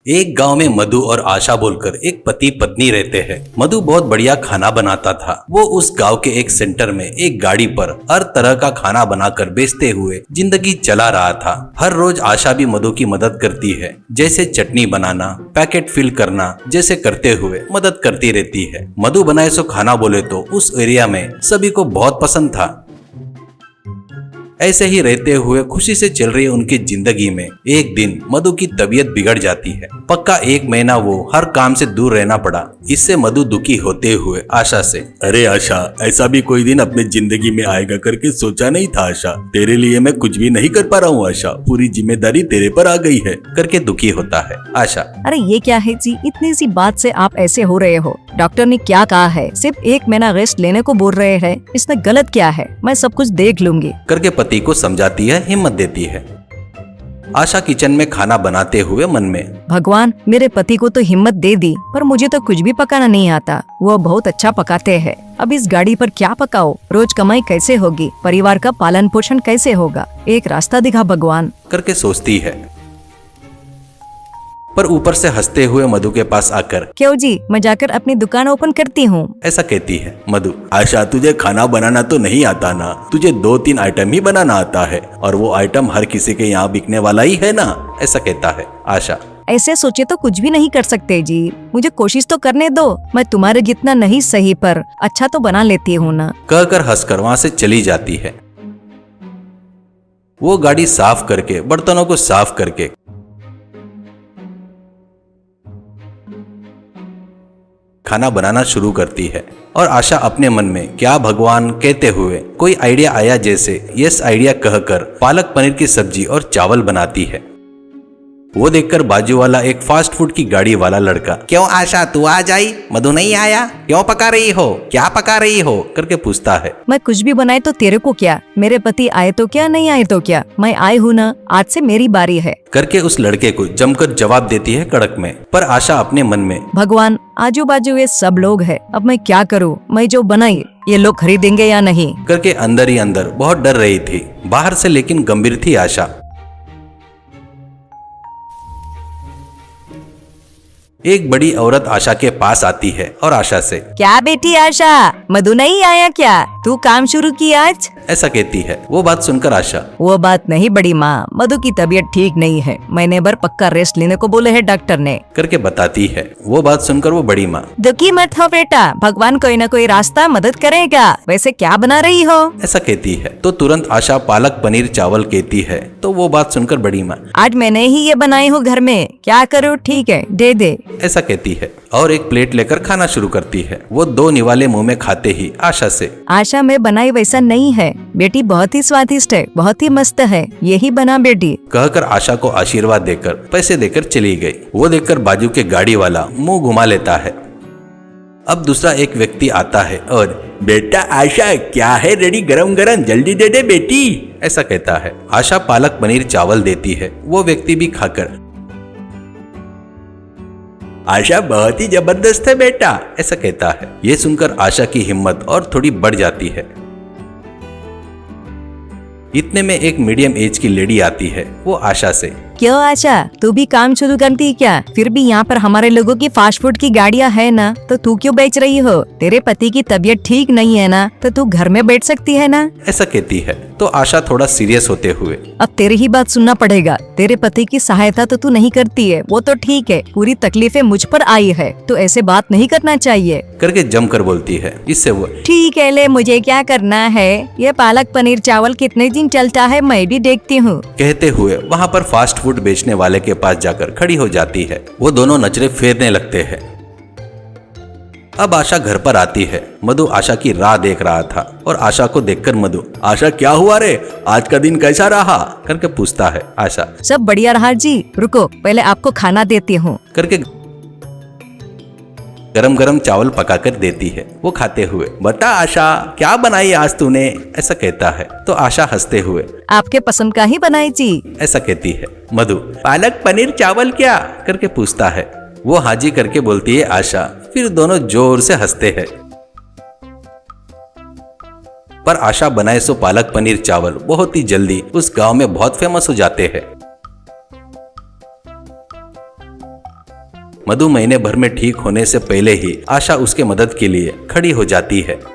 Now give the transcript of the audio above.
एक गांव में मधु और आशा बोलकर एक पति पत्नी रहते हैं। मधु बहुत बढ़िया खाना बनाता था। वो उस गांव के एक सेंटर में एक गाड़ी पर हर तरह का खाना बनाकर बेचते हुए जिंदगी चला रहा था। हर रोज आशा भी मधु की मदद करती है, जैसे चटनी बनाना, पैकेट फिल करना जैसे करते हुए मदद करती रहती है। मधु बनाए सो खाना बोले तो उस एरिया में सभी को बहुत पसंद था। ऐसे ही रहते हुए खुशी से चल रही उनकी जिंदगी में एक दिन मधु की तबीयत बिगड़ जाती है। पक्का 1 महीना वो हर काम से दूर रहना पड़ा। इससे मधु दुखी होते हुए आशा से, अरे आशा, ऐसा भी कोई दिन अपने जिंदगी में आएगा करके सोचा नहीं था आशा। तेरे लिए मैं कुछ भी नहीं कर पा रहा हूँ आशा, पूरी जिम्मेदारी तेरे पर आ गई है करके दुखी होता है। आशा, अरे ये क्या है जी, इतनी सी बात से आप ऐसे हो रहे हो? डॉक्टर ने क्या कहा है? सिर्फ 1 महीना रेस्ट लेने को बोल रहे हैं। इसमें गलत क्या है? मैं सब कुछ देख लूंगी करके पति को समझाती है, हिम्मत देती है। आशा किचन में खाना बनाते हुए मन में, भगवान मेरे पति को तो हिम्मत दे दी, पर मुझे तो कुछ भी पकाना नहीं आता। वो बहुत अच्छा पकाते हैं। अब इस गाड़ी पर क्या पकाओ? रोज कमाई कैसे होगी? परिवार का पालन पोषण कैसे होगा? एक रास्ता दिखा भगवान करके सोचती है। पर ऊपर से हंसते हुए मधु के पास आकर, क्यों जी, मैं जाकर अपनी दुकान ओपन करती हूँ ऐसा कहती है। मधु, आशा, तुझे खाना बनाना तो नहीं आता ना? तुझे 2-3 आइटम ही बनाना आता है, और वो आइटम हर किसी के यहाँ बिकने वाला ही है ना? ऐसा कहता है। आशा, ऐसे सोचे तो कुछ भी नहीं कर सकते जी। मुझे कोशिश तो करने दो। मैं तुम्हारे जितना नहीं सही, पर अच्छा तो बना लेती हूँ ना। कहकर हंसकर वहाँ से चली जाती है। वो गाड़ी साफ करके, बर्तनों को साफ करके खाना बनाना शुरू करती है। और आशा अपने मन में क्या भगवान कहते हुए कोई आइडिया आया जैसे यस आइडिया कहकर पालक पनीर की सब्जी और चावल बनाती है। वो देखकर बाजू वाला एक फास्ट फूड की गाड़ी वाला लड़का, क्यों आशा, तू आ जाई? मधु नहीं आया? क्यों पका रही हो? क्या पका रही हो करके पूछता है। मैं कुछ भी बनाए तो तेरे को क्या? मेरे पति आए तो क्या, नहीं आए तो क्या? मैं आई हूँ ना, आज से मेरी बारी है करके उस लड़के को जमकर जवाब देती है कड़क में। पर आशा अपने मन में, भगवान आजू बाजू ये सब लोग हैं, अब मैं क्या करूँ? मैं जो बनाई ये लोग खरीदेंगे या नहीं करके अंदर ही अंदर बहुत डर रही थी। बाहर से लेकिन गंभीर थी आशा। एक बड़ी औरत आशा के पास आती है और आशा से, क्या बेटी आशा, मधु नहीं आया क्या? तू काम शुरू की आज? ऐसा कहती है। वो बात सुनकर आशा, वो बात नहीं बड़ी माँ, मधु की तबीयत ठीक नहीं है। महीने भर पक्का रेस्ट लेने को बोले है डॉक्टर ने करके बताती है। वो बात सुनकर वो बड़ी माँ, दुखी मत हो बेटा, भगवान कोई न कोई रास्ता मदद करेगा। वैसे क्या बना रही हो? ऐसा कहती है। तो तुरंत आशा पालक पनीर चावल कहती है। तो वो बात सुनकर बड़ी माँ, आज मैंने ही ये बनाई हूँ घर में, क्या करूँ? ठीक है, दे दे ऐसा कहती है। और एक प्लेट लेकर खाना शुरू करती है। वो 2 निवाले मुंह में खाते ही आशा से, आशा में बनाई वैसा नहीं है बेटी, बहुत ही स्वादिष्ट है, बहुत ही मस्त है, यही बना बेटी कहकर आशा को आशीर्वाद देकर पैसे देकर चली गई। वो देखकर बाजू के गाड़ी वाला मुंह घुमा लेता है। अब दूसरा एक व्यक्ति आता है और, बेटा आशा, क्या है रेडी गरम गरम, जल्दी दे दे बेटी, ऐसा कहता है। आशा पालक पनीर चावल देती है। वो व्यक्ति भी खाकर, आशा बहुत ही जबरदस्त है बेटा, ऐसा कहता है। ये सुनकर आशा की हिम्मत और थोड़ी बढ़ जाती है। इतने में एक मीडियम एज की लेडी आती है। वो आशा से, क्यों आशा, तू भी काम शुरू करती क्या? फिर भी यहाँ पर हमारे लोगों की फास्ट फूड की गाड़ियाँ है ना, तो तू क्यों बेच रही हो? तेरे पति की तबीयत ठीक नहीं है ना, तो तू घर में बैठ सकती है ना, ऐसा कहती है। तो आशा थोड़ा सीरियस होते हुए, अब तेरी ही बात सुनना पड़ेगा। तेरे पति की सहायता तो तू नहीं करती है, वो तो ठीक है, पूरी तकलीफें मुझ पर आई है, तो ऐसे बात नहीं करना चाहिए करके जमकर बोलती है। इससे वो, ठीक है, ले मुझे क्या करना है? ये पालक पनीर चावल कितने दिन चलता है मैं भी देखती हूँ कहते हुए वहाँ पर फास्ट फूड बेचने वाले के पास जाकर खड़ी हो जाती है। वो दोनों नजरें फेरने लगते हैं। अब आशा घर पर आती है। मधु आशा की राह देख रहा था और आशा को देखकर मधु, आशा क्या हुआ रे, आज का दिन कैसा रहा करके पूछता है। आशा, सब बढ़िया रहा जी, रुको पहले आपको खाना देती हूँ करके गरम गरम चावल पकाकर देती है। वो खाते हुए, बता आशा, क्या बनाई आज तूने, ऐसा कहता है। तो आशा हंसते हुए, आपके पसंद का ही बनाई जी, ऐसा कहती है। मधु पालक पनीर चावल क्या करके पूछता है। वो हाजी करके बोलती है आशा। फिर दोनों जोर से हंसते हैं। पर आशा बनाए सो पालक पनीर चावल बहुत ही जल्दी उस गांव में बहुत फेमस हो जाते हैं। मधु महीने भर में ठीक होने से पहले ही आशा उसके मदद के लिए खड़ी हो जाती है।